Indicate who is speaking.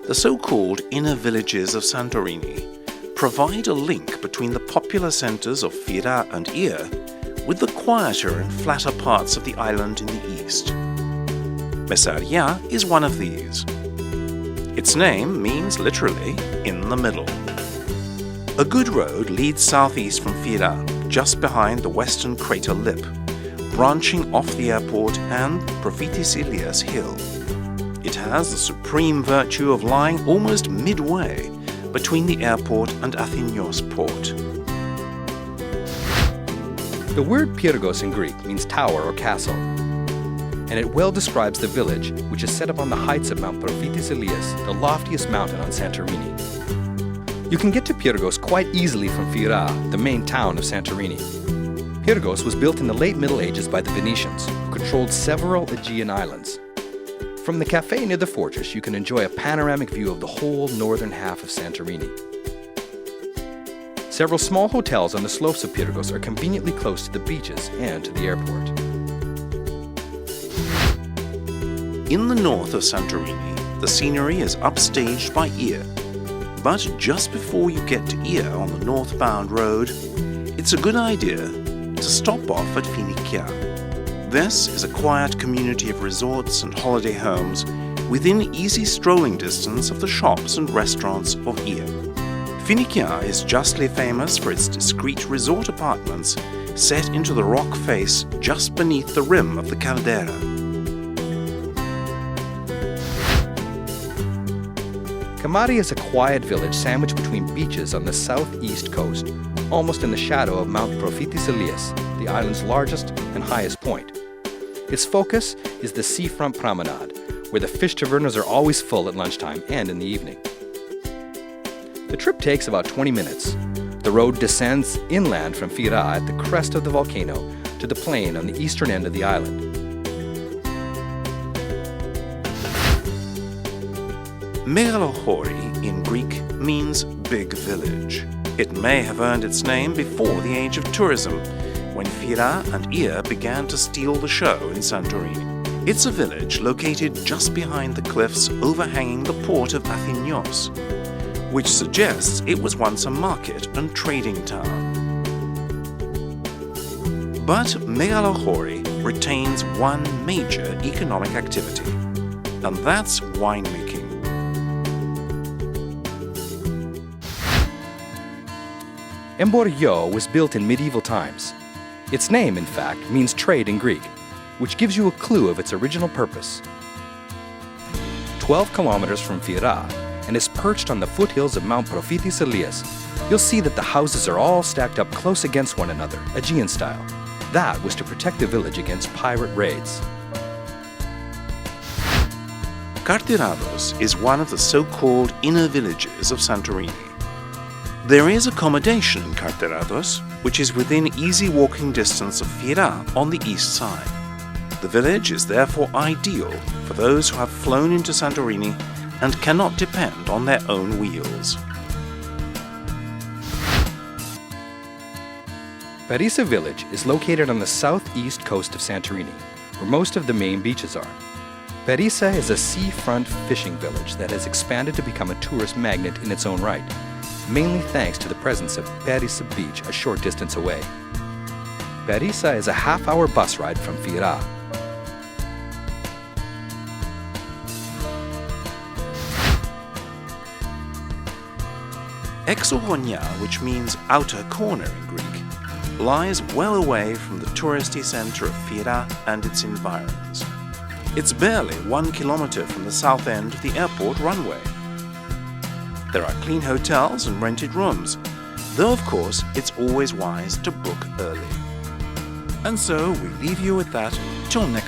Speaker 1: The so-called inner villages of Santorini provide a link between the popular centers of Fira and Ia with the quieter and flatter parts of the island in the east. MESSARIA is one of these. Its name means literally in the middle. A good road leads southeast from Fira, just behind the western crater lip, branching off the airport and Prophetis Ilias Hill. It has the supreme virtue of lying almost midway between the airport and Athenios port.
Speaker 2: The word PYRGOS in Greek means tower or castle, and it well describes the village, which is set up on the heights of Mount Prophetis Ilias, the loftiest mountain on Santorini. You can get to PYRGOS quite easily from Fira, the main town of Santorini. PYRGOS was built in the late Middle Ages by the Venetians, who controlled several Aegean islands. From the cafe near the fortress, you can enjoy a panoramic view of the whole northern half of Santorini. Several small hotels on the slopes of PYRGOS are conveniently close to the beaches and to the airport.
Speaker 1: In the north of Santorini, the scenery is upstaged by Ia. But just before you get to Ia on the northbound road, it's a good idea to stop off at FOINIKIA. This is a quiet community of resorts and holiday homes within easy strolling distance of the shops and restaurants of Ia. FOINIKIA is justly famous for its discreet resort apartments set into the rock face just beneath the rim of the Caldera.
Speaker 2: KAMARI is a quiet village sandwiched between beaches on the southeast coast, almost in the shadow of Mount Prophetis Ilias, the island's largest and highest point. Its focus is the seafront promenade, where the fish tavernas are always full at lunchtime and in the evening. The trip takes about 20 minutes. The road descends inland from Fira at the crest of the volcano to the plain on the eastern end of the island.
Speaker 1: Megalochori in Greek means big village. It may have earned its name before the age of tourism, when Fira and Ia began to steal the show in Santorini. It's a village located just behind the cliffs overhanging the port of Athenios, which suggests it was once a market and trading town. But Megalochori retains one major economic activity, and that's winemaking.
Speaker 2: EMPORIO was built in medieval times. Its name, in fact, means trade in Greek, which gives you a clue of its original purpose. 12 kilometers from Fira, and is perched on the foothills of Mount Prophetis Ilias, you'll see that the houses are all stacked up close against one another, Aegean style. That was to protect the village against pirate raids.
Speaker 1: Karterados is one of the so-called inner villages of Santorini. There is accommodation in Karterados, which is within easy walking distance of Fira on the east side. The village is therefore ideal for those who have flown into Santorini and cannot depend on their own wheels.
Speaker 2: PERISSA village is located on the southeast coast of Santorini, where most of the main beaches are. PERISSA is a seafront fishing village that has expanded to become a tourist magnet in its own right, mainly thanks to the presence of PERISSA Beach a short distance away. PERISSA is a half-hour bus ride from Fira.
Speaker 1: GONIA, which means outer corner in Greek, lies well away from the touristy center of Fira and its environs. It's barely 1 kilometer from the south end of the airport runway. There are clean hotels and rented rooms, though of course it's always wise to book early. And so we leave you with that till next